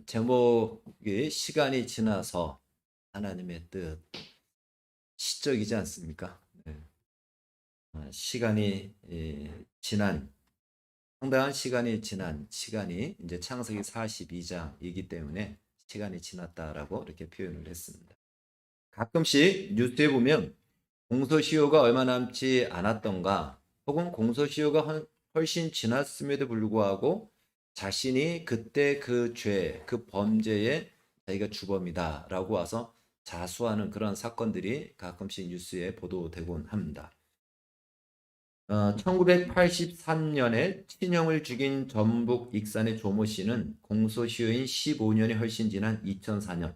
제목이 시간이 지나서 하나님의 뜻, 시적이지 않습니까? 네. 시간이 지난, 상당한 시간이 지난 시간이 이제 창세기 42장이기 때문에 시간이 지났다라고 이렇게 표현을 했습니다. 가끔씩 뉴스에 보면 공소시효가 얼마 남지 않았던가, 혹은 공소시효가 훨씬 지났음에도 불구하고 자신이 그때 그 죄, 그 범죄에 자기가 주범이다라고 와서 자수하는 그런 사건들이 가끔씩 뉴스에 보도되곤 합니다. 1983년에 친형을 죽인 전북 익산의 조모 씨는 공소시효인 15년이 훨씬 지난 2004년,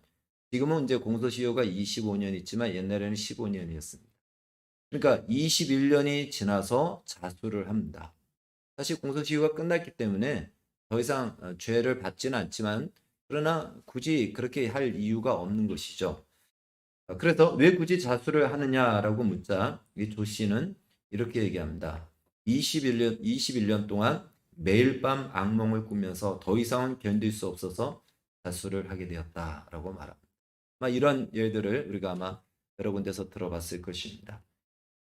지금은 이제 공소시효가 25년 있지만 옛날에는 15년이었습니다. 그러니까 21년이 지나서 자수를 합니다. 사실 공소시효가 끝났기 때문에 더 이상 죄를 받지는 않지만, 그러나 굳이 그렇게 할 이유가 없는 것이죠. 그래서 왜 굳이 자수를 하느냐라고 묻자 이 조 씨는 이렇게 얘기합니다. 21년 동안 매일 밤 악몽을 꾸면서 더 이상은 견딜 수 없어서 자수를 하게 되었다라고 말합니다. 이런 예들을 우리가 아마 여러 군데서 들어봤을 것입니다.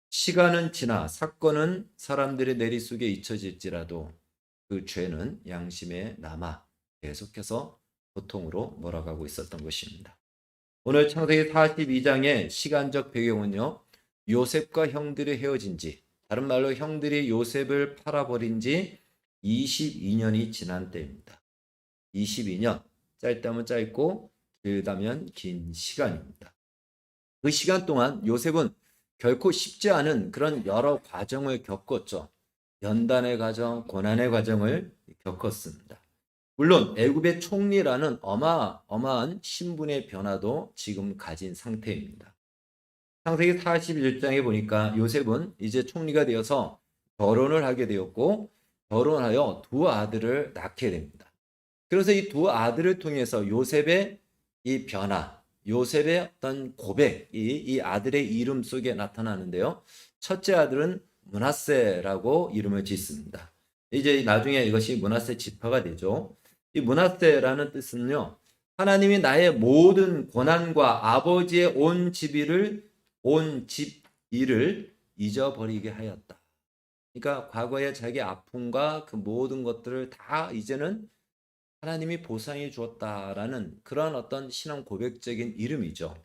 시간은 지나 사건은 사람들의 내리 속에 잊혀질지라도 그 죄는 양심에 남아 계속해서 고통으로 몰아가고 있었던 것입니다. 오늘 창세기 42장의 시간적 배경은요, 요셉과 형들이 헤어진 지, 다른 말로 형들이 요셉을 팔아버린 지 22년이 지난 때입니다. 22년, 짧다면 짧고 길다면 긴 시간입니다. 그 시간 동안 요셉은 결코 쉽지 않은 그런 여러 과정을 겪었죠. 연단의 과정, 고난의 과정을 겪었습니다. 물론 애굽의 총리라는 어마어마한 신분의 변화도 지금 가진 상태입니다. 창세기 41장에 보니까 요셉은 이제 총리가 되어서 결혼을 하게 되었고, 결혼하여 두 아들을 낳게 됩니다. 그래서 이 두 아들을 통해서 요셉의 이 변화, 요셉의 어떤 고백이 이 아들의 이름 속에 나타나는데요. 첫째 아들은 므낫세라고 이름을 짓습니다. 이제 나중에 이것이 므낫세 지파가 되죠. 이 므낫세라는 뜻은요, 하나님이 나의 모든 고난과 아버지의 온 집 일을 잊어버리게 하였다. 그러니까 과거의 자기 아픔과 그 모든 것들을 다 이제는 하나님이 보상해 주었다라는 그런 어떤 신앙 고백적인 이름이죠.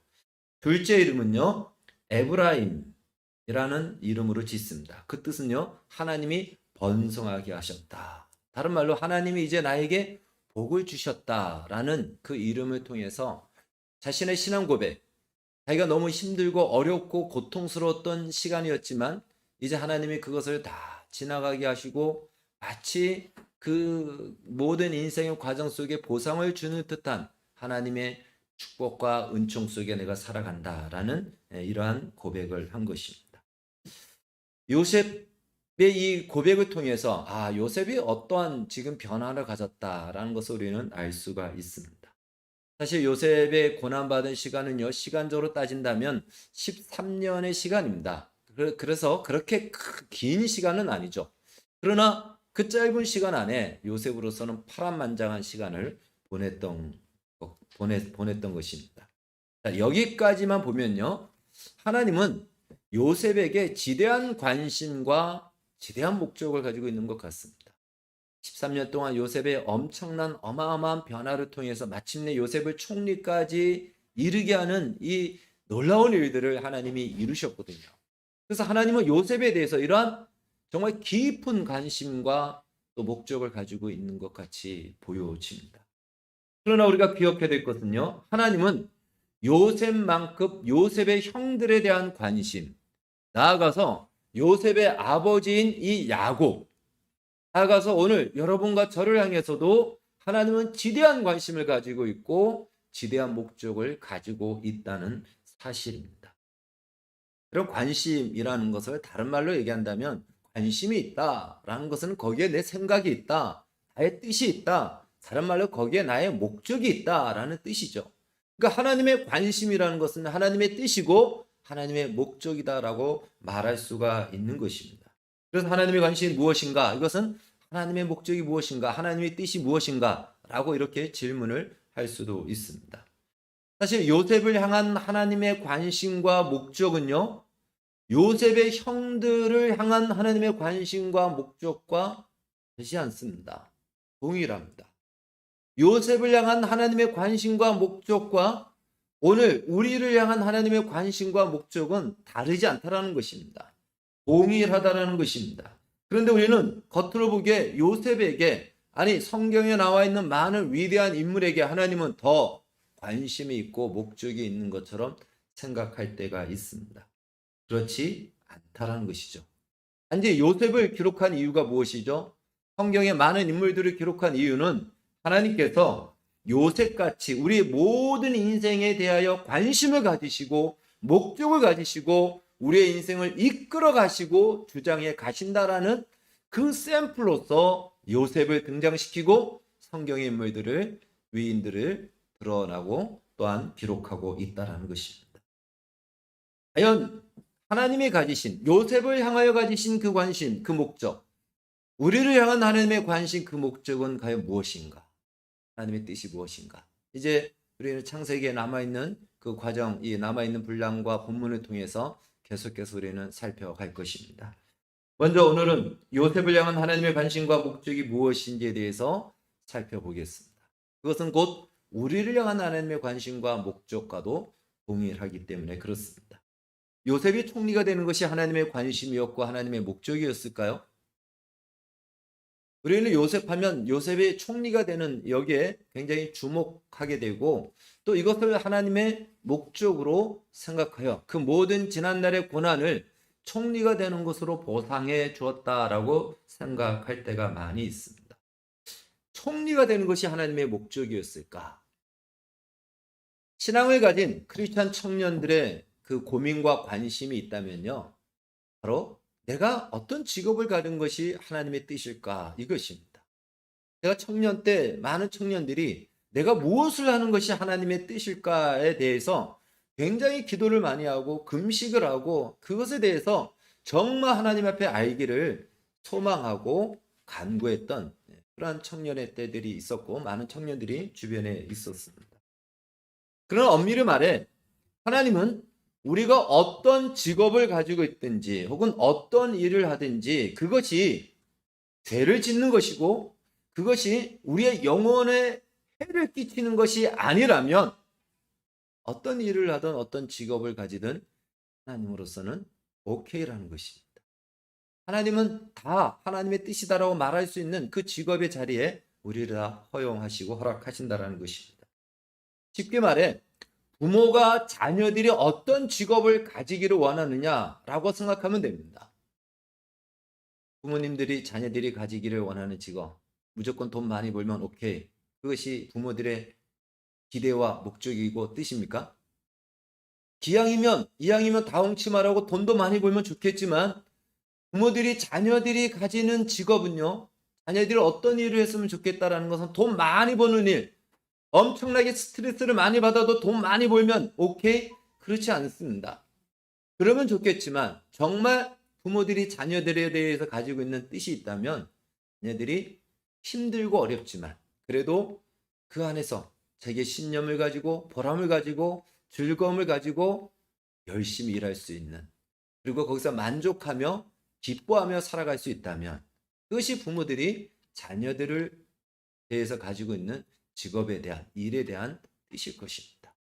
둘째 이름은요, 에브라임이라는 이름으로 짓습니다. 그 뜻은요, 하나님이 번성하게 하셨다. 다른 말로 하나님이 이제 나에게 복을 주셨다라는 그 이름을 통해서 자신의 신앙 고백, 자기가 너무 힘들고 어렵고 고통스러웠던 시간이었지만 이제 하나님이 그것을 다 지나가게 하시고 마치 그 모든 인생의 과정 속에 보상을 주는 듯한 하나님의 축복과 은총 속에 내가 살아간다라는 이러한 고백을 한 것입니다. 요셉의 이 고백을 통해서 요셉이 어떠한 지금 변화를 가졌다라는 것을 우리는 알 수가 있습니다. 사실 요셉의 고난받은 시간은요, 시간적으로 따진다면 13년의 시간입니다. 그래서 그렇게 긴 시간은 아니죠. 그러나 그 짧은 시간 안에 요셉으로서는 파란만장한 시간을 보냈던 것입니다. 자, 여기까지만 보면요, 하나님은 요셉에게 지대한 관심과 지대한 목적을 가지고 있는 것 같습니다. 13년 동안 요셉의 엄청난 어마어마한 변화를 통해서 마침내 요셉을 총리까지 이르게 하는 이 놀라운 일들을 하나님이 이루셨거든요. 그래서 하나님은 요셉에 대해서 이러한 정말 깊은 관심과 또 목적을 가지고 있는 것 같이 보여집니다. 그러나 우리가 기억해야 될 것은요, 하나님은 요셉만큼 요셉의 형들에 대한 관심, 나아가서 요셉의 아버지인 이 야곱, 나아가서 오늘 여러분과 저를 향해서도 하나님은 지대한 관심을 가지고 있고 지대한 목적을 가지고 있다는 사실입니다. 그런 관심이라는 것을 다른 말로 얘기한다면, 관심이 있다라는 것은 거기에 내 생각이 있다, 나의 뜻이 있다, 다른 말로 거기에 나의 목적이 있다라는 뜻이죠. 그러니까 하나님의 관심이라는 것은 하나님의 뜻이고 하나님의 목적이다라고 말할 수가 있는 것입니다. 그래서 하나님의 관심이 무엇인가? 이것은 하나님의 목적이 무엇인가? 하나님의 뜻이 무엇인가? 라고 이렇게 질문을 할 수도 있습니다. 사실 요셉을 향한 하나님의 관심과 목적은요, 요셉의 형들을 향한 하나님의 관심과 목적과 다르지 않습니다. 동일합니다. 요셉을 향한 하나님의 관심과 목적과 오늘 우리를 향한 하나님의 관심과 목적은 다르지 않다라는 것입니다. 동일하다라는 것입니다. 그런데 우리는 겉으로 보기에 요셉에게, 아니 성경에 나와 있는 많은 위대한 인물에게 하나님은 더 관심이 있고 목적이 있는 것처럼 생각할 때가 있습니다. 그렇지 않다라는 것이죠. 단지 요셉을 기록한 이유가 무엇이죠? 성경에 많은 인물들을 기록한 이유는 하나님께서 요셉같이 우리 모든 인생에 대하여 관심을 가지시고 목적을 가지시고 우리의 인생을 이끌어 가시고 주장해 가신다라는 그 샘플로서 요셉을 등장시키고 성경의 인물들을, 위인들을 드러나고 또한 기록하고 있다라는 것입니다. 과연 하나님이 가지신, 요셉을 향하여 가지신 그 관심, 그 목적, 우리를 향한 하나님의 관심, 그 목적은 과연 무엇인가? 하나님의 뜻이 무엇인가? 이제 우리는 창세기에 남아있는 그 과정, 이 남아있는 분량과 본문을 통해서 계속해서 우리는 살펴갈 것입니다. 먼저 오늘은 요셉을 향한 하나님의 관심과 목적이 무엇인지에 대해서 살펴보겠습니다. 그것은 곧 우리를 향한 하나님의 관심과 목적과도 동일하기 때문에 그렇습니다. 요셉이 총리가 되는 것이 하나님의 관심이었고 하나님의 목적이었을까요? 우리는 요셉하면 요셉이 총리가 되는 여기에 굉장히 주목하게 되고 또 이것을 하나님의 목적으로 생각하여 그 모든 지난날의 고난을 총리가 되는 것으로 보상해 주었다라고 생각할 때가 많이 있습니다. 총리가 되는 것이 하나님의 목적이었을까? 신앙을 가진 크리스찬 청년들의 그 고민과 관심이 있다면요, 바로 내가 어떤 직업을 가진 것이 하나님의 뜻일까? 이것입니다. 제가 청년 때 많은 청년들이 내가 무엇을 하는 것이 하나님의 뜻일까에 대해서 굉장히 기도를 많이 하고 금식을 하고 그것에 대해서 정말 하나님 앞에 알기를 소망하고 간구했던 그러한 청년의 때들이 있었고 많은 청년들이 주변에 있었습니다. 그런 엄밀히 말해 하나님은 우리가 어떤 직업을 가지고 있든지 혹은 어떤 일을 하든지 그것이 죄를 짓는 것이고 그것이 우리의 영혼에 해를 끼치는 것이 아니라면 어떤 일을 하든 어떤 직업을 가지든 하나님으로서는 오케이라는 것입니다. 하나님은 다 하나님의 뜻이다라고 말할 수 있는 그 직업의 자리에 우리를 다 허용하시고 허락하신다라는 것입니다. 쉽게 말해 부모가 자녀들이 어떤 직업을 가지기를 원하느냐라고 생각하면 됩니다. 부모님들이 자녀들이 가지기를 원하는 직업, 무조건 돈 많이 벌면 오케이. 그것이 부모들의 기대와 목적이고 뜻입니까? 이왕이면 다홍치마라고 돈도 많이 벌면 좋겠지만 부모들이 자녀들이 가지는 직업은요, 자녀들이 어떤 일을 했으면 좋겠다라는 것은 돈 많이 버는 일, 엄청나게 스트레스를 많이 받아도 돈 많이 벌면 오케이? 그렇지 않습니다. 그러면 좋겠지만 정말 부모들이 자녀들에 대해서 가지고 있는 뜻이 있다면 자녀들이 힘들고 어렵지만 그래도 그 안에서 자기의 신념을 가지고 보람을 가지고 즐거움을 가지고 열심히 일할 수 있는, 그리고 거기서 만족하며 기뻐하며 살아갈 수 있다면 그것이 부모들이 자녀들을 대해서 가지고 있는 직업에 대한, 일에 대한 뜻일 것입니다.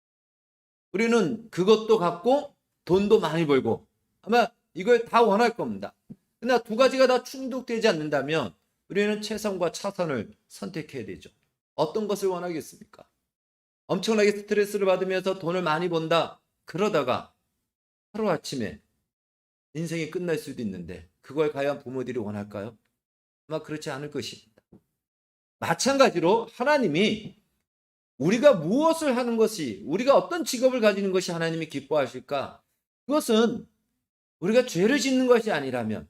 우리는 그것도 갖고 돈도 많이 벌고 아마 이걸 다 원할 겁니다. 그러나 두 가지가 다 충족되지 않는다면 우리는 최선과 차선을 선택해야 되죠. 어떤 것을 원하겠습니까? 엄청나게 스트레스를 받으면서 돈을 많이 번다. 그러다가 하루아침에 인생이 끝날 수도 있는데 그걸 과연 부모들이 원할까요? 아마 그렇지 않을 것입니다. 마찬가지로 하나님이 우리가 무엇을 하는 것이, 우리가 어떤 직업을 가지는 것이 하나님이 기뻐하실까? 그것은 우리가 죄를 짓는 것이 아니라면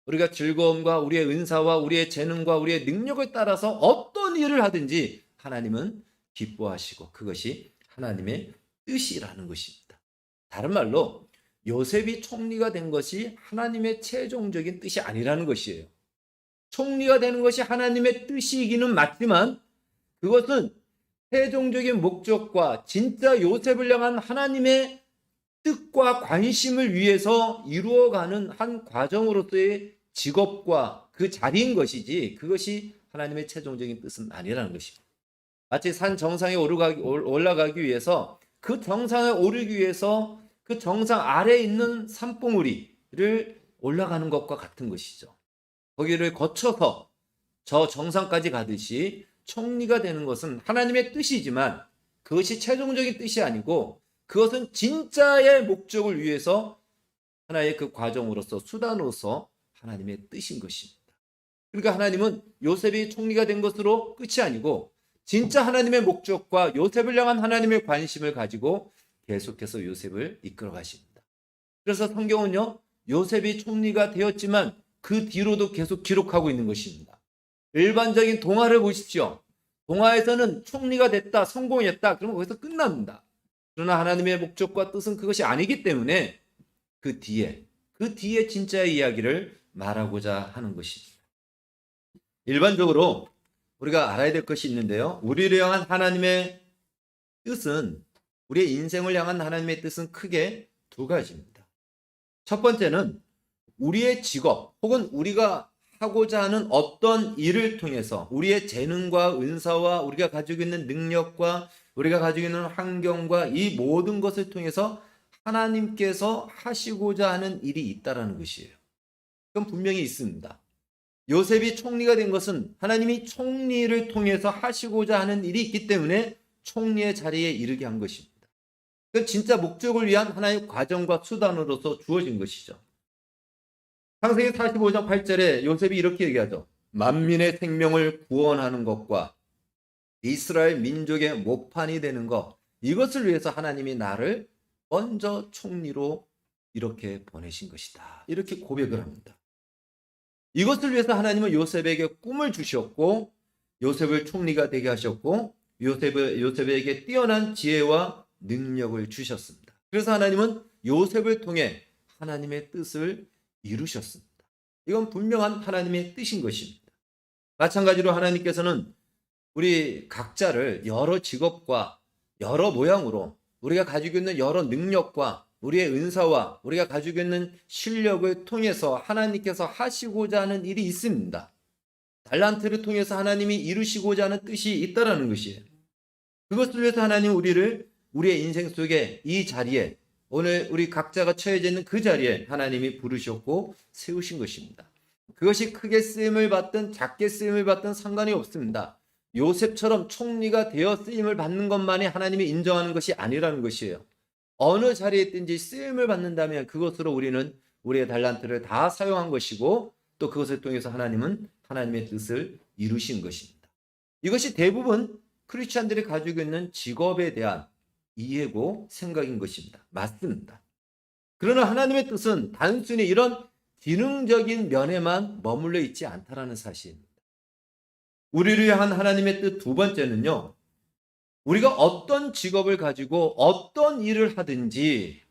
우리가 즐거움과 우리의 은사와 우리의 재능과 우리의 능력을 따라서 어떤 일을 하든지 하나님은 기뻐하시고 그것이 하나님의 뜻이라는 것입니다. 다른 말로 요셉이 총리가 된 것이 하나님의 최종적인 뜻이 아니라는 것이에요. 총리가 되는 것이 하나님의 뜻이기는 맞지만 그것은 최종적인 목적과 진짜 요셉을 향한 하나님의 뜻과 관심을 위해서 이루어가는 한 과정으로서의 직업과 그 자리인 것이지, 그것이 하나님의 최종적인 뜻은 아니라는 것입니다. 마치 산 정상에 올라가기 위해서, 그 정상에 오르기 위해서 그 정상 아래에 있는 산봉우리를 올라가는 것과 같은 것이죠. 거기를 거쳐서 저 정상까지 가듯이 총리가 되는 것은 하나님의 뜻이지만 그것이 최종적인 뜻이 아니고, 그것은 진짜의 목적을 위해서 하나의 그 과정으로서, 수단으로서 하나님의 뜻인 것입니다. 그러니까 하나님은 요셉이 총리가 된 것으로 끝이 아니고, 진짜 하나님의 목적과 요셉을 향한 하나님의 관심을 가지고 계속해서 요셉을 이끌어 가십니다. 그래서 성경은요, 요셉이 총리가 되었지만 그 뒤로도 계속 기록하고 있는 것입니다. 일반적인 동화를 보십시오. 동화에서는 총리가 됐다, 성공했다, 그러면 거기서 끝납니다. 그러나 하나님의 목적과 뜻은 그것이 아니기 때문에 그 뒤에 진짜의 이야기를 말하고자 하는 것입니다. 일반적으로 우리가 알아야 될 것이 있는데요. 우리를 향한 하나님의 뜻은, 우리의 인생을 향한 하나님의 뜻은 크게 두 가지입니다. 첫 번째는 우리의 직업 혹은 우리가 하고자 하는 어떤 일을 통해서 우리의 재능과 은사와 우리가 가지고 있는 능력과 우리가 가지고 있는 환경과 이 모든 것을 통해서 하나님께서 하시고자 하는 일이 있다라는 것이에요. 그건 분명히 있습니다. 요셉이 총리가 된 것은 하나님이 총리를 통해서 하시고자 하는 일이 있기 때문에 총리의 자리에 이르게 한 것입니다. 그 진짜 목적을 위한 하나의 과정과 수단으로서 주어진 것이죠. 창세기 45장 8절에 요셉이 이렇게 얘기하죠. 만민의 생명을 구원하는 것과 이스라엘 민족의 목판이 되는 것, 이것을 위해서 하나님이 나를 먼저 총리로 이렇게 보내신 것이다. 이렇게 고백을 합니다. 이것을 위해서 하나님은 요셉에게 꿈을 주셨고, 요셉을 총리가 되게 하셨고, 요셉에게 뛰어난 지혜와 능력을 주셨습니다. 그래서 하나님은 요셉을 통해 하나님의 뜻을 이루셨습니다. 이건 분명한 하나님의 뜻인 것입니다. 마찬가지로 하나님께서는 우리 각자를 여러 직업과 여러 모양으로, 우리가 가지고 있는 여러 능력과 우리의 은사와 우리가 가지고 있는 실력을 통해서 하나님께서 하시고자 하는 일이 있습니다. 달란트를 통해서 하나님이 이루시고자 하는 뜻이 있다라는 것이에요. 그것을 위해서 하나님은 우리의 인생 속에 이 자리에, 오늘 우리 각자가 처해져 있는 그 자리에 하나님이 부르셨고 세우신 것입니다. 그것이 크게 쓰임을 받든 작게 쓰임을 받든 상관이 없습니다. 요셉처럼 총리가 되어 쓰임을 받는 것만이 하나님이 인정하는 것이 아니라는 것이에요. 어느 자리에 있든지 쓰임을 받는다면 그것으로 우리는 우리의 달란트를 다 사용한 것이고, 또 그것을 통해서 하나님은 하나님의 뜻을 이루신 것입니다. 이것이 대부분 크리스찬들이 가지고 있는 직업에 대한 이해고 생각인 것입니다. 맞습니다. 그러나 하나님의 뜻은 단순히 이런 기능적인 면에만 머물러 있지 않다라는 사실입니다. 우리를 위한 하나님의 뜻 두 번째는요, 우리가 어떤 직업을 가지고 어떤 일을 하든지,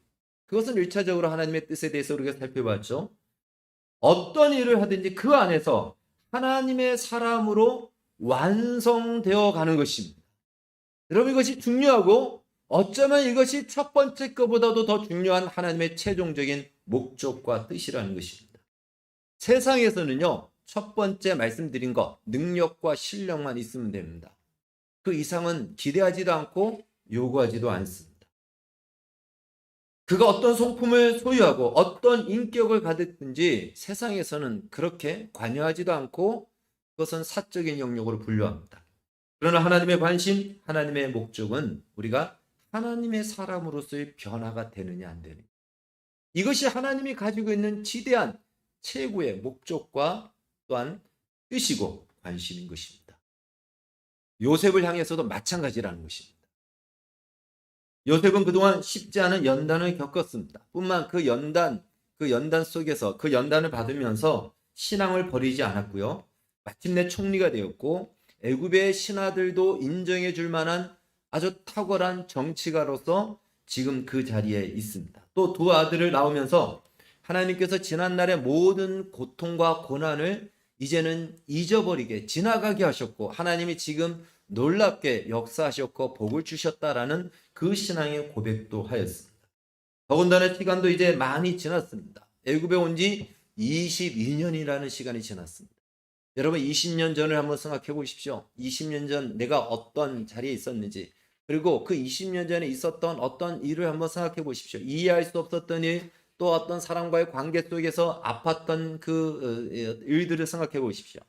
그것은 1차적으로 하나님의 뜻에 대해서 우리가 살펴봤죠. 어떤 일을 하든지 그 안에서 하나님의 사람으로 완성되어 가는 것입니다. 여러분, 이것이 중요하고 어쩌면 이것이 첫 번째 것보다도 더 중요한 하나님의 최종적인 목적과 뜻이라는 것입니다. 세상에서는요, 첫 번째 말씀드린 것, 능력과 실력만 있으면 됩니다. 그 이상은 기대하지도 않고 요구하지도 않습니다. 그가 어떤 성품을 소유하고 어떤 인격을 가졌든지 세상에서는 그렇게 관여하지도 않고 그것은 사적인 영역으로 분류합니다. 그러나 하나님의 관심, 하나님의 목적은 우리가 하나님의 사람으로서의 변화가 되느냐 안 되느냐, 이것이 하나님이 가지고 있는 지대한 최고의 목적과 또한 뜻이고 관심인 것입니다. 요셉을 향해서도 마찬가지라는 것입니다. 요셉은 그동안 쉽지 않은 연단을 겪었습니다. 뿐만 그 연단 속에서 그 연단을 받으면서 신앙을 버리지 않았고요. 마침내 총리가 되었고 애굽의 신하들도 인정해 줄 만한 아주 탁월한 정치가로서 지금 그 자리에 있습니다. 또 두 아들을 낳으면서 하나님께서 지난날의 모든 고통과 고난을 이제는 잊어버리게, 지나가게 하셨고, 하나님이 지금 놀랍게 역사하셨고 복을 주셨다라는 그 신앙의 고백도 하였습니다. 더군다나 시간도 이제 많이 지났습니다. 애굽에 온 지 22년이라는 시간이 지났습니다. 여러분 20년 전을 한번 생각해 보십시오. 20년 전 내가 어떤 자리에 있었는지, 그리고 그 20년 전에 있었던 어떤 일을 한번 생각해 보십시오. 이해할 수 없었던 일, 또 어떤 사람과의 관계 속에서 아팠던 그 일들을 생각해 보십시오.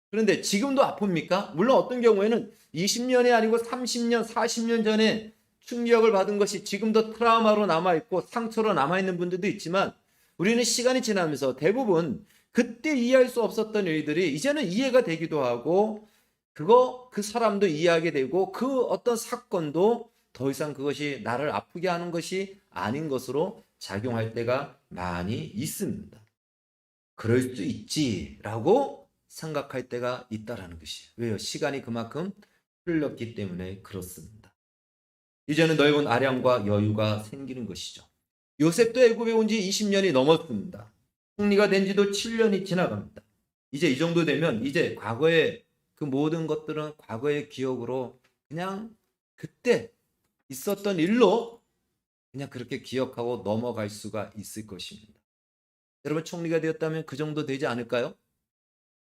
그런데 지금도 아픕니까? 물론 어떤 경우에는 20년이 아니고 30년, 40년 전에 충격을 받은 것이 지금도 트라우마로 남아있고 상처로 남아있는 분들도 있지만, 우리는 시간이 지나면서 대부분 그때 이해할 수 없었던 일들이 이제는 이해가 되기도 하고, 그 사람도 이해하게 되고, 그 어떤 사건도 더 이상 그것이 나를 아프게 하는 것이 아닌 것으로 작용할 때가 많이 있습니다. 그럴 수 있지라고 생각할 때가 있다라는 것이에요. 왜요? 시간이 그만큼 흘렀기 때문에 그렇습니다. 이제는 넓은 아량과 여유가 생기는 것이죠. 요셉도 애굽에 온 지 20년이 넘었습니다. 승리가 된 지도 7년이 지나갑니다. 이제 이 정도 되면 이제 과거의 그 모든 것들은 과거의 기억으로 그냥 그때 있었던 일로 그냥 그렇게 기억하고 넘어갈 수가 있을 것입니다. 여러분 총리가 되었다면 그 정도 되지 않을까요?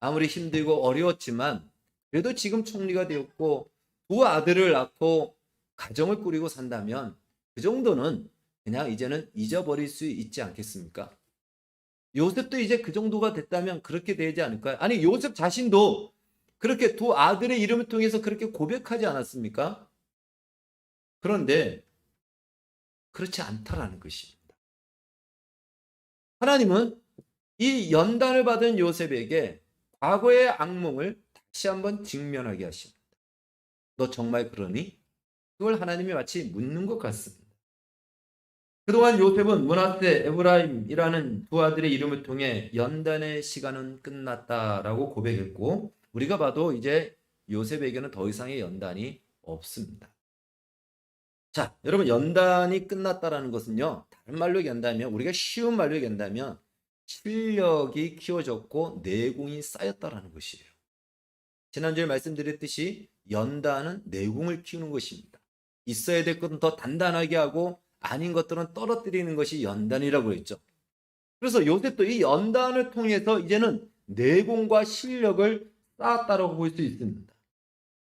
아무리 힘들고 어려웠지만 그래도 지금 총리가 되었고 두 아들을 낳고 가정을 꾸리고 산다면 그 정도는 그냥 이제는 잊어버릴 수 있지 않겠습니까? 요셉도 이제 그 정도가 됐다면 그렇게 되지 않을까요? 아니 요셉 자신도 그렇게 두 아들의 이름을 통해서 그렇게 고백하지 않았습니까? 그런데 그렇지 않다라는 것입니다. 하나님은 이 연단을 받은 요셉에게 과거의 악몽을 다시 한번 직면하게 하십니다. 너 정말 그러니? 그걸 하나님이 마치 묻는 것 같습니다. 그동안 요셉은 므낫세, 에브라임이라는 두 아들의 이름을 통해 연단의 시간은 끝났다라고 고백했고, 우리가 봐도 이제 요셉에게는 더 이상의 연단이 없습니다. 자, 여러분 연단이 끝났다라는 것은요, 다른 말로 얘기한다면, 우리가 쉬운 말로 얘기한다면 실력이 키워졌고 내공이 쌓였다라는 것이에요. 지난주에 말씀드렸듯이 연단은 내공을 키우는 것입니다. 있어야 될 것은 더 단단하게 하고 아닌 것들은 떨어뜨리는 것이 연단이라고 했죠. 그래서 요셉도 이 연단을 통해서 이제는 내공과 실력을 쌓았다라고 볼 수 있습니다.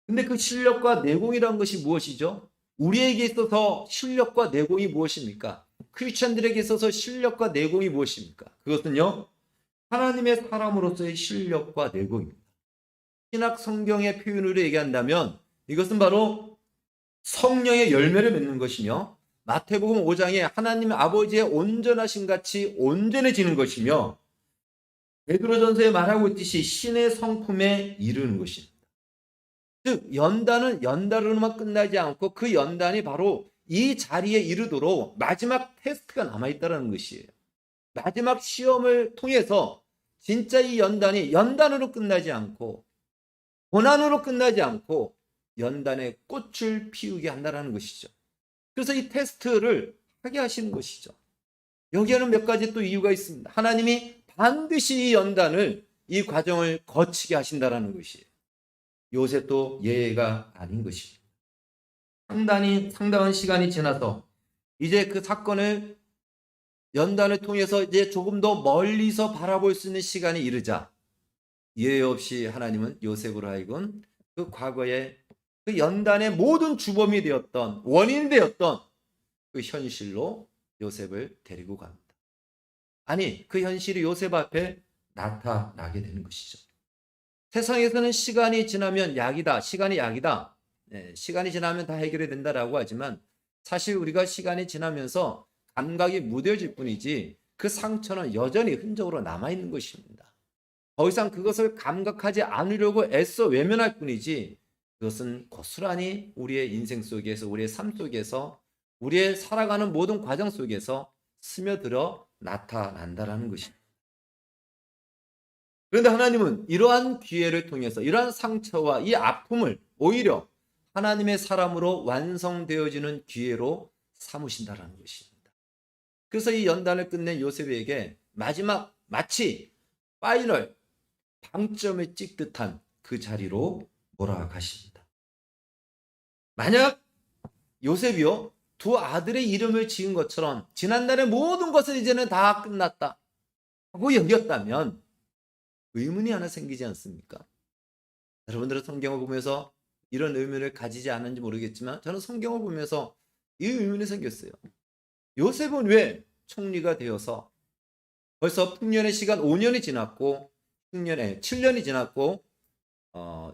근데 그 실력과 내공이란 것이 무엇이죠? 우리에게 있어서 실력과 내공이 무엇입니까? 크리스천들에게 있어서 실력과 내공이 무엇입니까? 그것은요, 하나님의 사람으로서의 실력과 내공입니다. 신약 성경의 표현으로 얘기한다면 이것은 바로 성령의 열매를 맺는 것이며, 마태복음 5장에 하나님 아버지의 온전하신 같이 온전해지는 것이며, 베드로전서에 말하고 있듯이 신의 성품에 이르는 것입니다. 즉 연단은 연단으로만 끝나지 않고 그 연단이 바로 이 자리에 이르도록 마지막 테스트가 남아있다는 것이에요. 마지막 시험을 통해서 진짜 이 연단이 연단으로 끝나지 않고 고난으로 끝나지 않고 연단의 꽃을 피우게 한다는 것이죠. 그래서 이 테스트를 하게 하시는 것이죠. 여기에는 몇 가지 또 이유가 있습니다. 하나님이 반드시 이 연단을, 이 과정을 거치게 하신다는 것이에요. 요셉도 예외가 아닌 것입니다. 상당한 시간이 지나서 이제 그 사건을 연단을 통해서 이제 조금 더 멀리서 바라볼 수 있는 시간이 이르자 예외 없이 하나님은 요셉으로 하여금 그 과거에 그 연단의 모든 주범이 되었던, 원인이 되었던 그 현실로 요셉을 데리고 갑니다. 아니 그 현실이 요셉 앞에 나타나게 되는 것이죠. 세상에서는 시간이 지나면 약이다, 시간이 약이다, 시간이 지나면 다 해결이 된다라고 하지만 사실 우리가 시간이 지나면서 감각이 무뎌질 뿐이지 그 상처는 여전히 흔적으로 남아있는 것입니다. 더 이상 그것을 감각하지 않으려고 애써 외면할 뿐이지 그것은 고스란히 우리의 인생 속에서, 우리의 삶 속에서, 우리의 살아가는 모든 과정 속에서 스며들어 나타난다라는 것입니다. 그런데 하나님은 이러한 기회를 통해서 이러한 상처와 이 아픔을 오히려 하나님의 사람으로 완성되어지는 기회로 삼으신다라는 것입니다. 그래서 이 연단을 끝낸 요셉에게 마지막 마치 파이널 방점을 찍듯한 그 자리로 몰아가십니다. 만약 요셉이요, 두 아들의 이름을 지은 것처럼 지난날의 모든 것은 이제는 다 끝났다 하고 여겼다면 의문이 하나 생기지 않습니까? 여러분들은 성경을 보면서 이런 의문을 가지지 않은지 모르겠지만 저는 성경을 보면서 이 의문이 생겼어요. 요셉은 왜 총리가 되어서 벌써 풍년의 시간 5년이 지났고 흉년에 7년이 지났고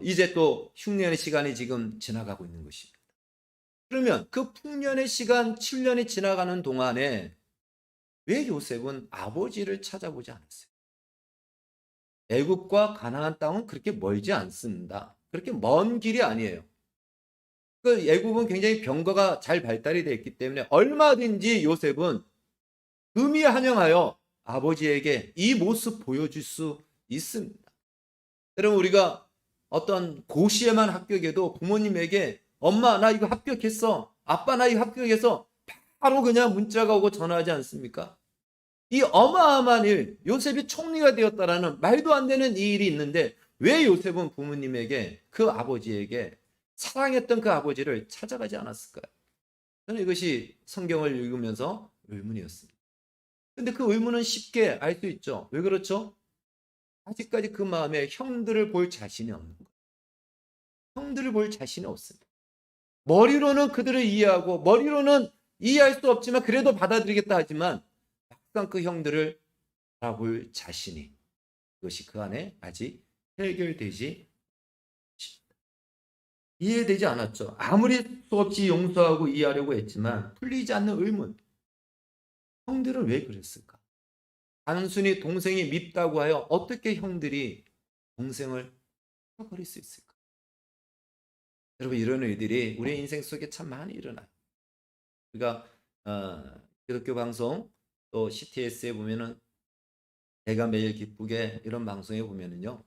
이제 또 흉년의 시간이 지금 지나가고 있는 것입니다. 그러면 그 풍년의 시간 7년이 지나가는 동안에 왜 요셉은 아버지를 찾아보지 않았어요? 애굽과 가나안 땅은 그렇게 멀지 않습니다. 그렇게 먼 길이 아니에요. 그 애굽은 굉장히 병거가 잘 발달이 되어 있기 때문에 얼마든지 요셉은 금이환영하여 아버지에게 이 모습 보여줄 수 있습니다. 여러분, 우리가 어떤 고시에만 합격해도 부모님에게 엄마 나 이거 합격했어, 아빠 나 이거 합격해서 바로 그냥 문자가 오고 전화하지 않습니까? 이 어마어마한 일, 요셉이 총리가 되었다라는 말도 안 되는 이 일이 있는데 왜 요셉은 부모님에게, 그 아버지에게, 사랑했던 그 아버지를 찾아가지 않았을까요? 저는 이것이 성경을 읽으면서 의문이었습니다. 근데 그 의문은 쉽게 알 수 있죠. 왜 그렇죠? 아직까지 그 마음에 형들을 볼 자신이 없는 거예요. 형들을 볼 자신이 없습니다. 머리로는 그들을 이해하고 머리로는 이해할 수 없지만 그래도 받아들이겠다 하지만 막상 그 형들을 바라볼 자신이, 그것이 그 안에 아직 해결되지, 이해되지 않았죠. 아무리 수없이 용서하고 이해하려고 했지만 풀리지 않는 의문. 형들은 왜 그랬을까? 단순히 동생이 밉다고 하여 어떻게 형들이 동생을 쳐버릴 수 있을까? 여러분, 이런 일들이 우리의 인생 속에 참 많이 일어나요. 우리가 기독교 방송 또 CTS에 보면은 내가 매일 기쁘게 이런 방송에 보면은요,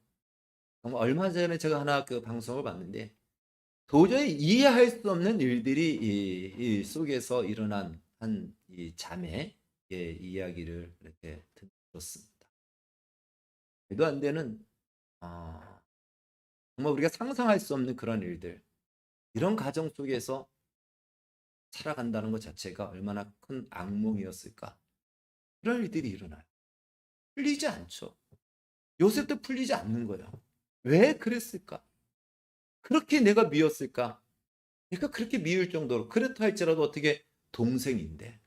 정말 얼마 전에 제가 하나 그 방송을 봤는데 도저히 이해할 수 없는 일들이 이 속에서 일어난 한 이 자매의 이야기를 이렇게 들었습니다. 말도 안 되는, 정말 우리가 상상할 수 없는 그런 일들, 이런 가정 속에서 살아간다는 것 자체가 얼마나 큰 악몽이었을까. 그런 일들이 일어나요. 풀리지 않죠. 요셉도 풀리지 않는 거예요. 왜 그랬을까? 그렇게 내가 미웠을까? 내가 그렇게 미울 정도로, 그렇다 할지라도 어떻게 동생인데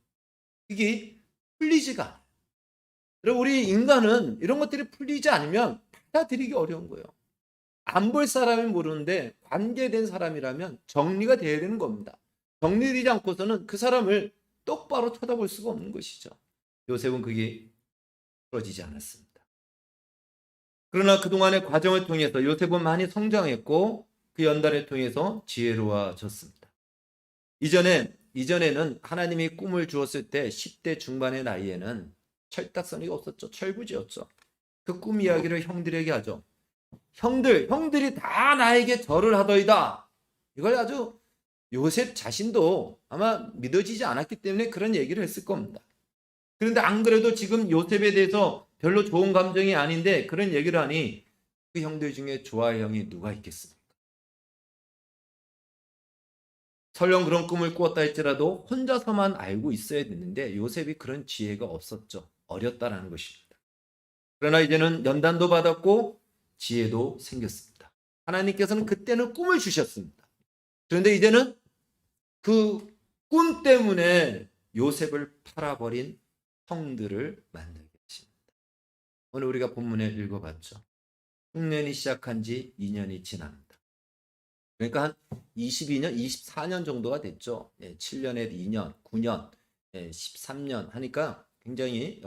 이게 풀리지가 않아요. 그리고 우리 인간은 이런 것들이 풀리지 않으면 받아들이기 어려운 거예요. 안 볼 사람이 모르는데 관계된 사람이라면 정리가 돼야 되는 겁니다. 정리되지 않고서는 그 사람을 똑바로 쳐다볼 수가 없는 것이죠. 요셉은 그게 풀어지지 않았습니다. 그러나 그동안의 과정을 통해서 요셉은 많이 성장했고 그 연단을 통해서 지혜로워졌습니다. 이전에는 하나님이 꿈을 주었을 때 10대 중반의 나이에는 철딱서니가 없었죠. 철부지였죠. 그 꿈 이야기를 형들에게 하죠. 형들이 다 나에게 절을 하더이다. 이걸 아주 요셉 자신도 아마 믿어지지 않았기 때문에 그런 얘기를 했을 겁니다. 그런데 안 그래도 지금 요셉에 대해서 별로 좋은 감정이 아닌데 그런 얘기를 하니 그 형들 중에 좋아할 형이 누가 있겠습니까? 설령 그런 꿈을 꾸었다 할지라도 혼자서만 알고 있어야 됐는데 요셉이 그런 지혜가 없었죠. 어렸다라는 것입니다. 그러나 이제는 연단도 받았고 지혜도 생겼습니다. 하나님께서는 그때는 꿈을 주셨습니다. 그런데 이제는 그 꿈 때문에 요셉을 팔아버린 형들을 만나게 하십니다. 오늘 우리가 본문에 읽어봤죠. 흉년이 시작한 지 2년이 지납니다. 그러니까 한 22년, 24년 정도가 됐죠. 7년에 2년, 9년, 13년 하니까 굉장히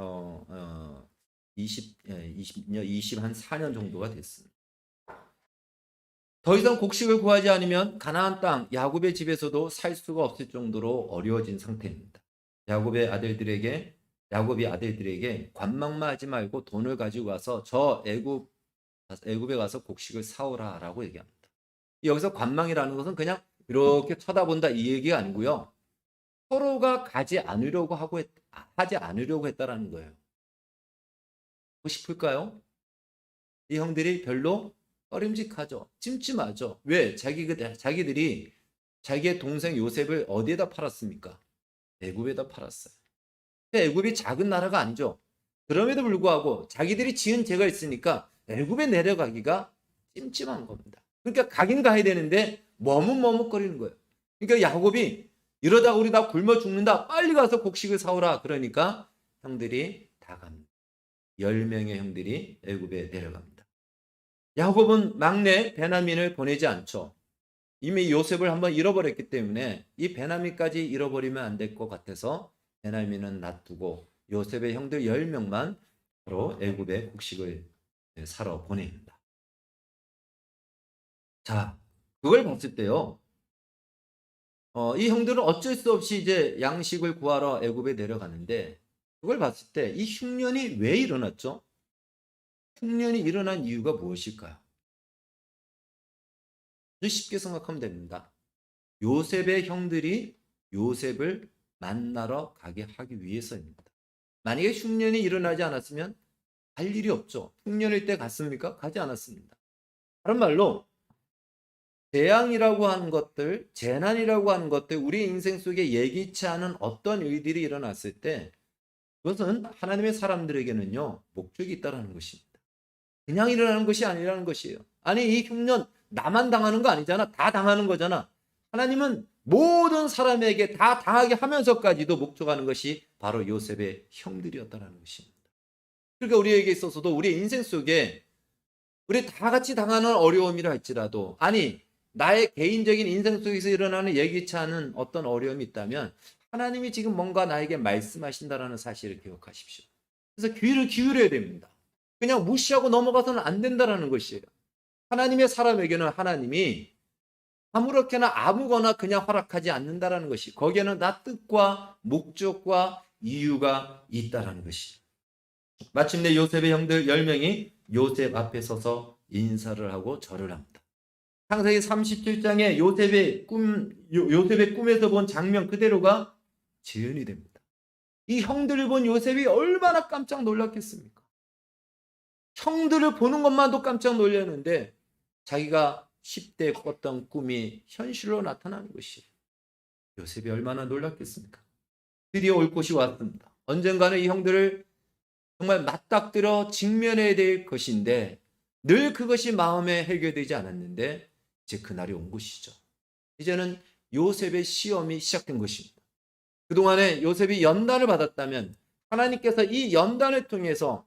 20년, 24년 정도가 됐습니다. 더 이상 곡식을 구하지 않으면 가나안 땅 야곱의 집에서도 살 수가 없을 정도로 어려워진 상태입니다. 야곱이 아들들에게 관망만 하지 말고 돈을 가지고 가서 저 애굽에 가서 곡식을 사오라라고 얘기합니다. 여기서 관망이라는 것은 그냥 이렇게 쳐다본다 이 얘기가 아니고요. 서로가 하지 않으려고 했다라는 거예요. 보고 싶을까요? 이 형들이 별로 꺼림직하죠. 찜찜하죠. 왜? 자기들이 자기의 동생 요셉을 어디에다 팔았습니까? 애굽에다 팔았어요. 애굽이 작은 나라가 아니죠. 그럼에도 불구하고 자기들이 지은 죄가 있으니까 애굽에 내려가기가 찜찜한 겁니다. 그러니까 가긴 가야 되는데 머뭇머뭇거리는 거예요. 그러니까 야곱이 이러다 우리 다 굶어 죽는다. 빨리 가서 곡식을 사오라. 그러니까 형들이 다 갑니다. 10명의 형들이 애굽에 내려갑니다. 야곱은 막내 베냐민을 보내지 않죠. 이미 요셉을 한번 잃어버렸기 때문에 이 베냐민까지 잃어버리면 안 될 것 같아서 베냐민은 놔두고 요셉의 형들 10명만 바로 애굽에 곡식을 사러 보냅니다. 자, 그걸 봤을 때요. 이 형들은 어쩔 수 없이 이제 양식을 구하러 애굽에 내려가는데 그걸 봤을 때 이 흉년이 왜 일어났죠? 흉년이 일어난 이유가 무엇일까요? 아주 쉽게 생각하면 됩니다. 요셉의 형들이 요셉을 만나러 가게 하기 위해서입니다. 만약에 흉년이 일어나지 않았으면 갈 일이 없죠. 흉년일 때 갔습니까? 가지 않았습니다. 다른 말로 재앙이라고 하는 것들, 재난이라고 하는 것들, 우리 인생 속에 예기치 않은 어떤 일들이 일어났을 때 그것은 하나님의 사람들에게는요, 목적이 있다는 것입니다. 그냥 일어나는 것이 아니라는 것이에요. 아니, 이 흉년 나만 당하는 거 아니잖아. 다 당하는 거잖아. 하나님은 모든 사람에게 다 당하게 하면서까지도 목적하는 것이 바로 요셉의 형들이었다는 것입니다. 그러니까 우리에게 있어서도 우리 인생 속에 우리 다 같이 당하는 어려움이라 할지라도, 아니 나의 개인적인 인생 속에서 일어나는 예기치 않은 어떤 어려움이 있다면 하나님이 지금 뭔가 나에게 말씀하신다는 사실을 기억하십시오. 그래서 귀를 기울여야 됩니다. 그냥 무시하고 넘어가서는 안 된다는 것이에요. 하나님의 사람에게는 하나님이 아무렇게나 아무거나 그냥 허락하지 않는다는 것이, 거기에는 나 뜻과 목적과 이유가 있다는 것이죠. 마침내 요셉의 형들 10명이 요셉 앞에 서서 인사를 하고 절을 합니다. 창세기 37장에 요셉의 꿈에서 본 장면 그대로가 재현이 됩니다. 이 형들을 본 요셉이 얼마나 깜짝 놀랐겠습니까? 형들을 보는 것만도 깜짝 놀랐는데 자기가 10대에 꿨던 꿈이 현실로 나타나는 것이에요. 요셉이 얼마나 놀랐겠습니까? 드디어 올 곳이 왔습니다. 언젠가는 이 형들을 정말 맞닥뜨려 직면해야 될 것인데 늘 그것이 마음에 해결되지 않았는데 이제 그날이 온 것이죠. 이제는 요셉의 시험이 시작된 것입니다. 그동안에 요셉이 연단을 받았다면 하나님께서 이 연단을 통해서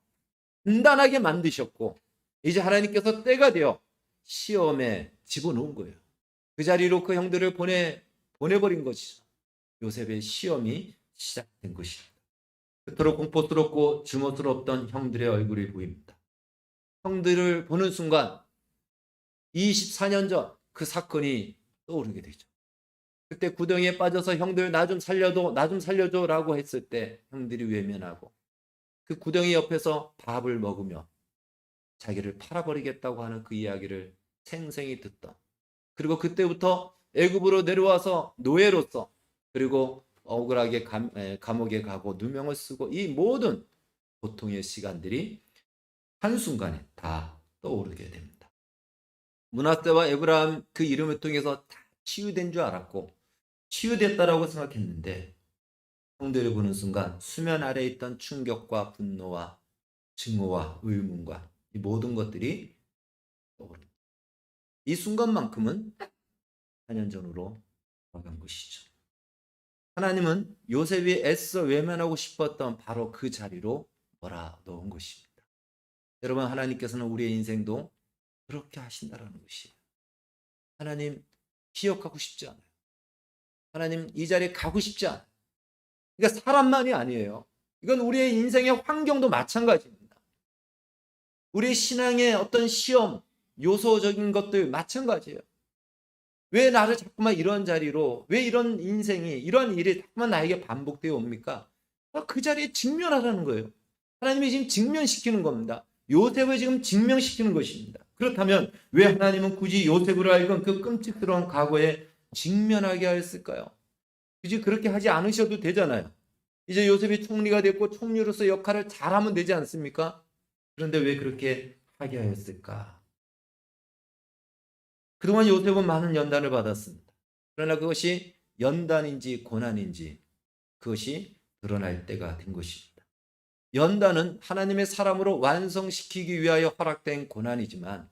단단하게 만드셨고 이제 하나님께서 때가 되어 시험에 집어넣은 거예요. 그 자리로 그 형들을 보내버린 것이죠. 요셉의 시험이 시작된 것입니다. 그토록 공포스럽고 주먹스럽던 형들의 얼굴이 보입니다. 형들을 보는 순간 24년 전 그 사건이 떠오르게 되죠. 그때 구덩이에 빠져서 형들 나 좀 살려줘 라고 했을 때 형들이 외면하고 그 구덩이 옆에서 밥을 먹으며 자기를 팔아버리겠다고 하는 그 이야기를 생생히 듣던, 그리고 그때부터 애굽으로 내려와서 노예로서 그리고 억울하게 감옥에 가고 누명을 쓰고 이 모든 고통의 시간들이 한순간에 다 떠오르게 됩니다. 므낫세와 에브라임 그 이름을 통해서 다 치유된 줄 알았고 치유됐다라고 생각했는데 형들을 보는 순간 수면 아래에 있던 충격과 분노와 증오와 의문과 이 모든 것들이 떠오릅니다. 이 순간만큼은 4년 전으로 돌아간 것이죠. 하나님은 요셉이 애써 외면하고 싶었던 바로 그 자리로 몰아넣은 것입니다. 여러분, 하나님께서는 우리의 인생도 그렇게 하신다는 것이에요. 하나님 기억하고 싶지 않아요. 하나님 이 자리에 가고 싶지 않아요. 그러니까 사람만이 아니에요. 이건 우리의 인생의 환경도 마찬가지입니다. 우리의 신앙의 어떤 시험, 요소적인 것들 마찬가지예요. 왜 나를 자꾸만 이런 자리로, 왜 이런 인생이, 이런 일이 자꾸만 나에게 반복되어 옵니까? 그 자리에 직면하라는 거예요. 하나님이 지금 직면시키는 겁니다. 요셉을 지금 직면시키는 것입니다. 그렇다면 왜 하나님은 굳이 요셉으로 하여금 그 끔찍스러운 과거에 직면하게 하였을까요? 굳이 그렇게 하지 않으셔도 되잖아요. 이제 요셉이 총리가 됐고 총리로서 역할을 잘하면 되지 않습니까? 그런데 왜 그렇게 하게 하였을까? 그동안 요셉은 많은 연단을 받았습니다. 그러나 그것이 연단인지 고난인지 그것이 드러날 때가 된 것입니다. 연단은 하나님의 사람으로 완성시키기 위하여 허락된 고난이지만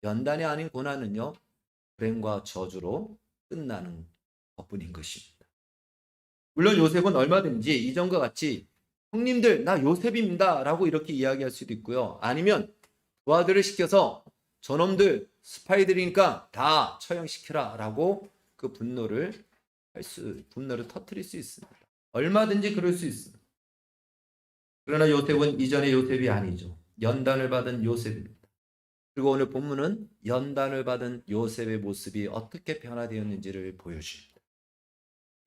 연단이 아닌 고난은요, 불행과 저주로 끝나는 것뿐인 것입니다. 물론 요셉은 얼마든지 이전과 같이 형님들 나 요셉입니다 라고 이렇게 이야기할 수도 있고요. 아니면 부하들을 시켜서 저놈들 스파이들이니까 다 처형시켜라 라고 그 분노를 터뜨릴 수 있습니다. 얼마든지 그럴 수 있습니다. 그러나 요셉은 이전의 요셉이 아니죠. 연단을 받은 요셉입니다. 그리고 오늘 본문은 연단을 받은 요셉의 모습이 어떻게 변화되었는지를 보여줍니다.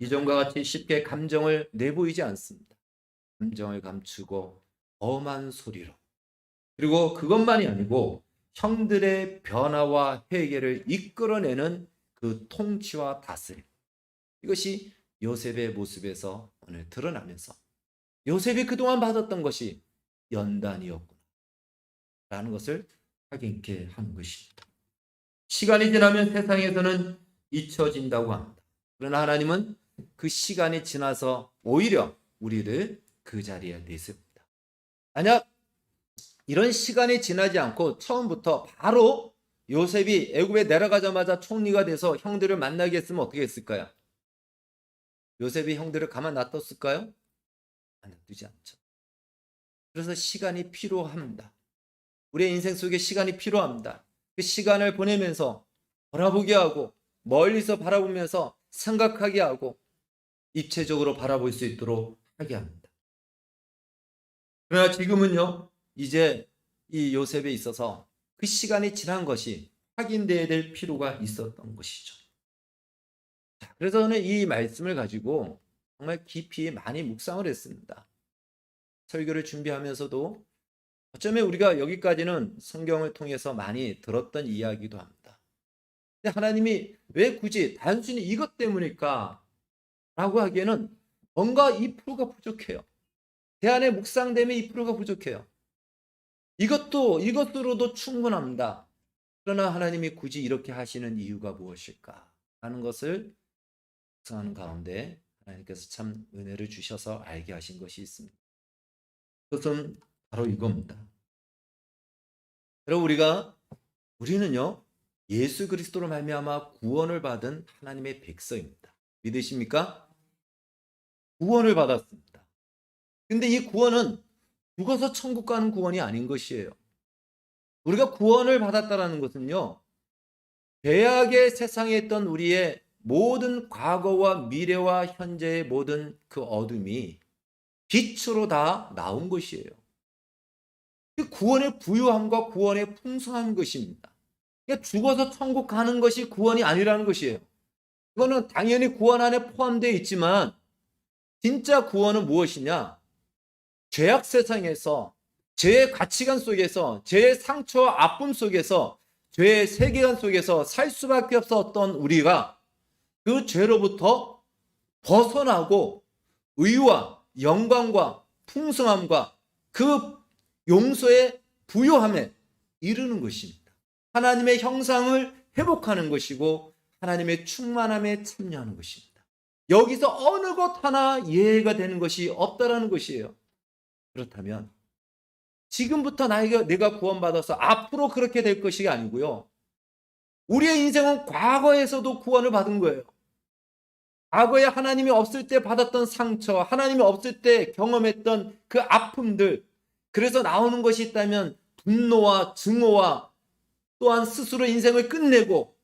이전과 같이 쉽게 감정을 내보이지 않습니다. 감정을 감추고 엄한 소리로, 그리고 그것만이 아니고 형들의 변화와 회개를 이끌어내는 그 통치와 다스림, 이것이 요셉의 모습에서 오늘 드러나면서 요셉이 그동안 받았던 것이 연단이었구나 라는 것을 확인케 하는 것입니다. 시간이 지나면 세상에서는 잊혀진다고 합니다. 그러나 하나님은 그 시간이 지나서 오히려 우리를 그 자리에 내셉니다. 만약 이런 시간이 지나지 않고 처음부터 바로 요셉이 애굽에 내려가자마자 총리가 돼서 형들을 만나게 했으면 어떻게 했을까요? 요셉이 형들을 가만 놔뒀을까요? 안 놔두지 않죠. 그래서 시간이 필요합니다. 우리의 인생 속에 시간이 필요합니다. 그 시간을 보내면서 바라보게 하고 멀리서 바라보면서 생각하게 하고 입체적으로 바라볼 수 있도록 하게 합니다. 그러나 지금은요, 이제 이 요셉에 있어서 그 시간이 지난 것이 확인되어야 될 필요가 있었던 것이죠. 그래서 저는 이 말씀을 가지고 정말 깊이 많이 묵상을 했습니다. 설교를 준비하면서도 어쩌면 우리가 여기까지는 성경을 통해서 많이 들었던 이야기도 합니다. 근데 하나님이 왜 굳이 단순히 이것 때문일까? 라고 하기에는 뭔가 2%가 부족해요. 제 안에 묵상됨의 2%가 부족해요. 이것으로도 충분합니다. 그러나 하나님이 굳이 이렇게 하시는 이유가 무엇일까? 하는 것을 묵상하는 가운데 하나님께서 참 은혜를 주셔서 알게 하신 것이 있습니다. 그것은 바로 이겁니다. 여러분, 우리는요, 예수 그리스도로 말미암아 구원을 받은 하나님의 백성입니다. 믿으십니까? 구원을 받았습니다. 근데 이 구원은 죽어서 천국 가는 구원이 아닌 것이에요. 우리가 구원을 받았다는 것은요, 죄악의 세상에 있던 우리의 모든 과거와 미래와 현재의 모든 그 어둠이 빛으로 다 나온 것이에요. 그 구원의 부유함과 구원의 풍성한 것입니다. 그러니까 죽어서 천국 가는 것이 구원이 아니라는 것이에요. 이거는 당연히 구원 안에 포함되어 있지만 진짜 구원은 무엇이냐? 죄악 세상에서, 죄의 가치관 속에서, 죄의 상처와 아픔 속에서, 죄의 세계관 속에서 살 수밖에 없었던 우리가 그 죄로부터 벗어나고 의와 영광과 풍성함과 그 용서의 부요함에 이르는 것입니다. 하나님의 형상을 회복하는 것이고 하나님의 충만함에 참여하는 것입니다. 여기서 어느 것 하나 예외가 되는 것이 없다라는 것이에요. 그렇다면 지금부터 내가 구원받아서 앞으로 그렇게 될 것이 아니고요. 우리의 인생은 과거에서도 구원을 받은 거예요. 과거에 하나님이 없을 때 받았던 상처, 하나님이 없을 때 경험했던 그 아픔들, 그래서 나오는 것이 있다면 분노와 증오와 또한 스스로 인생을 끝내고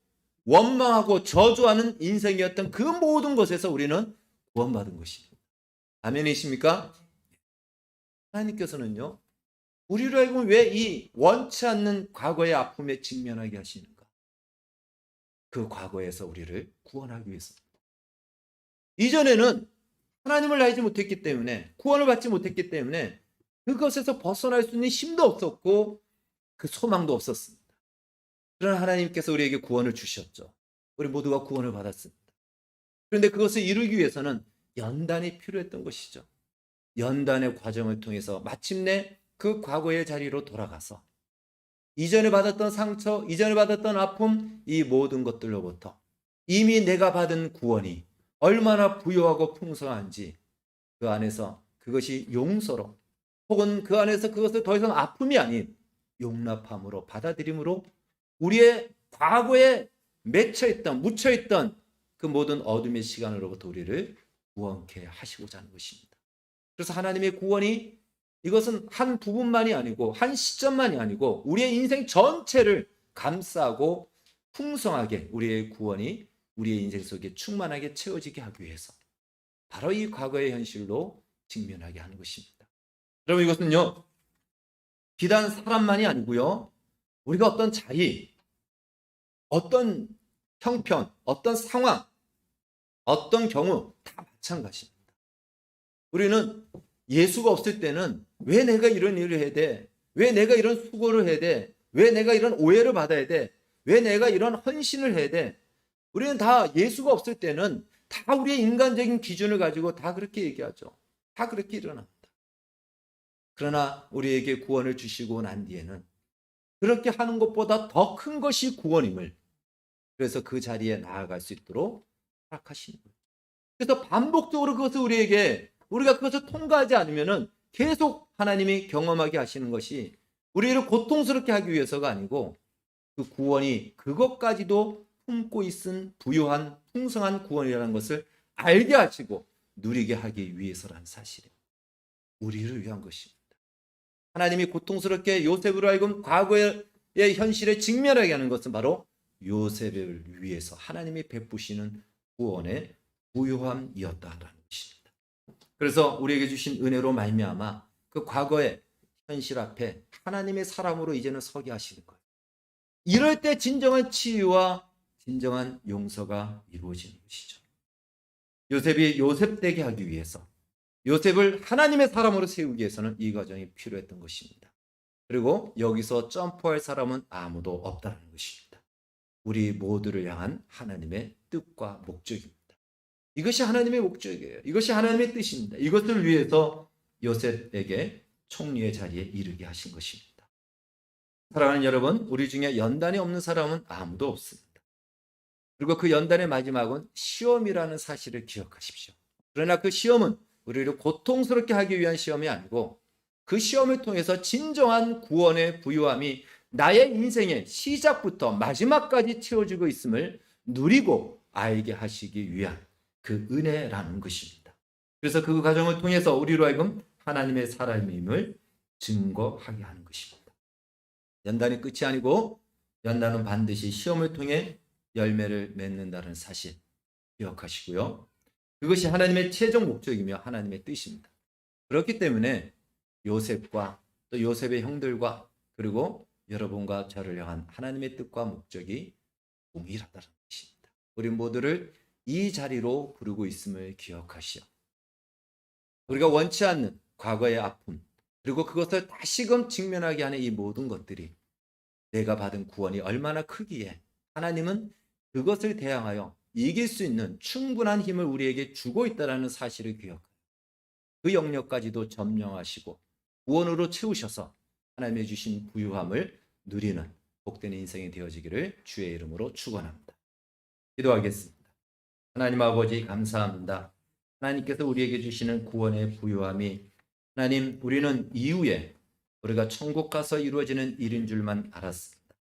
원망하고 저주하는 인생이었던 그 모든 것에서 우리는 구원받은 것입니다. 아멘이십니까? 하나님께서는요, 우리로 하여금 왜 이 원치 않는 과거의 아픔에 직면하게 하시는가? 그 과거에서 우리를 구원하기 위해서입니다. 이전에는 하나님을 알지 못했기 때문에, 구원을 받지 못했기 때문에 그것에서 벗어날 수 있는 힘도 없었고 그 소망도 없었습니다. 그러나 하나님께서 우리에게 구원을 주셨죠. 우리 모두가 구원을 받았습니다. 그런데 그것을 이루기 위해서는 연단이 필요했던 것이죠. 연단의 과정을 통해서 마침내 그 과거의 자리로 돌아가서 이전에 받았던 상처, 이전에 받았던 아픔, 이 모든 것들로부터 이미 내가 받은 구원이 얼마나 부유하고 풍성한지 그 안에서 그것이 용서로 혹은 그 안에서 그것을 더 이상 아픔이 아닌 용납함으로 받아들임으로 우리의 과거에 맺혀있던 묻혀있던 그 모든 어둠의 시간으로부터 우리를 구원케 하시고자 하는 것입니다. 그래서 하나님의 구원이 이것은 한 부분만이 아니고 한 시점만이 아니고 우리의 인생 전체를 감싸고 풍성하게 우리의 구원이 우리의 인생 속에 충만하게 채워지게 하기 위해서 바로 이 과거의 현실로 직면하게 하는 것입니다. 여러분, 이것은요 비단 사람만이 아니고요 우리가 어떤 자리, 어떤 형편, 어떤 상황, 어떤 경우 다 마찬가지입니다. 우리는 예수가 없을 때는 왜 내가 이런 일을 해야 돼? 왜 내가 이런 수고를 해야 돼? 왜 내가 이런 오해를 받아야 돼? 왜 내가 이런 헌신을 해야 돼? 우리는 다 예수가 없을 때는 다 우리의 인간적인 기준을 가지고 다 그렇게 얘기하죠. 다 그렇게 일어납니다. 그러나 우리에게 구원을 주시고 난 뒤에는 그렇게 하는 것보다 더 큰 것이 구원임을, 그래서 그 자리에 나아갈 수 있도록 허락하시는 거예요. 그래서 반복적으로 그것을 우리가 그것을 통과하지 않으면은 계속 하나님이 경험하게 하시는 것이 우리를 고통스럽게 하기 위해서가 아니고 그 구원이 그것까지도 품고 있은 부유한 풍성한 구원이라는 것을 알게 하시고 누리게 하기 위해서라는 사실이에요. 우리를 위한 것입니다. 하나님이 고통스럽게 요셉으로 하여금 과거의 현실에 직면하게 하는 것은 바로 요셉을 위해서 하나님이 베푸시는 구원의 부유함이었다라는 것입니다. 그래서 우리에게 주신 은혜로 말미암아 그 과거의 현실 앞에 하나님의 사람으로 이제는 서게 하시는 거예요. 이럴 때 진정한 치유와 진정한 용서가 이루어지는 것이죠. 요셉이 요셉되게 하기 위해서, 요셉을 하나님의 사람으로 세우기 위해서는 이 과정이 필요했던 것입니다. 그리고 여기서 점프할 사람은 아무도 없다는 것입니다. 우리 모두를 향한 하나님의 뜻과 목적입니다. 이것이 하나님의 목적이에요. 이것이 하나님의 뜻입니다. 이것을 위해서 요셉에게 총리의 자리에 이르게 하신 것입니다. 사랑하는 여러분, 우리 중에 연단이 없는 사람은 아무도 없습니다. 그리고 그 연단의 마지막은 시험이라는 사실을 기억하십시오. 그러나 그 시험은 우리를 고통스럽게 하기 위한 시험이 아니고 그 시험을 통해서 진정한 구원의 부유함이 나의 인생의 시작부터 마지막까지 채워지고 있음을 누리고 알게 하시기 위한 그 은혜라는 것입니다. 그래서 그 과정을 통해서 우리로 하여금 하나님의 사람임을 증거하게 하는 것입니다. 연단이 끝이 아니고 연단은 반드시 시험을 통해 열매를 맺는다는 사실 기억하시고요. 그것이 하나님의 최종 목적이며 하나님의 뜻입니다. 그렇기 때문에 요셉과 또 요셉의 형들과 그리고 여러분과 저를 향한 하나님의 뜻과 목적이 동일하다는 것입니다. 우리 모두를 이 자리로 부르고 있음을 기억하시오. 우리가 원치 않는 과거의 아픔, 그리고 그것을 다시금 직면하게 하는 이 모든 것들이 내가 받은 구원이 얼마나 크기에 하나님은 그것을 대항하여 이길 수 있는 충분한 힘을 우리에게 주고 있다는 사실을 기억하여 그 영역까지도 점령하시고 구원으로 채우셔서 하나님의 주신 부유함을 누리는 복된 인생이 되어지기를 주의 이름으로 축원합니다. 기도하겠습니다. 하나님 아버지, 감사합니다. 하나님께서 우리에게 주시는 구원의 부유함이, 하나님, 우리는 이후에 우리가 천국 가서 이루어지는 일인 줄만 알았습니다.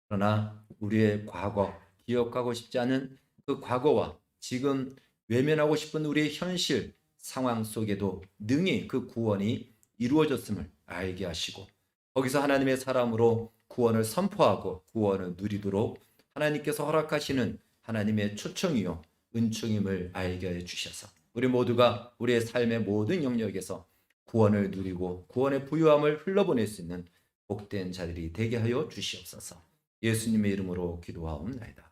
그러나 우리의 과거, 기억하고 싶지 않은 그 과거와 지금 외면하고 싶은 우리의 현실 상황 속에도 능히 그 구원이 이루어졌음을 알게 하시고 거기서 하나님의 사람으로 구원을 선포하고 구원을 누리도록 하나님께서 허락하시는 하나님의 초청이요 은총임을 알게 해 주셔서 우리 모두가 우리의 삶의 모든 영역에서 구원을 누리고 구원의 부유함을 흘러보낼 수 있는 복된 자들이 되게 하여 주시옵소서. 예수님의 이름으로 기도하옵나이다.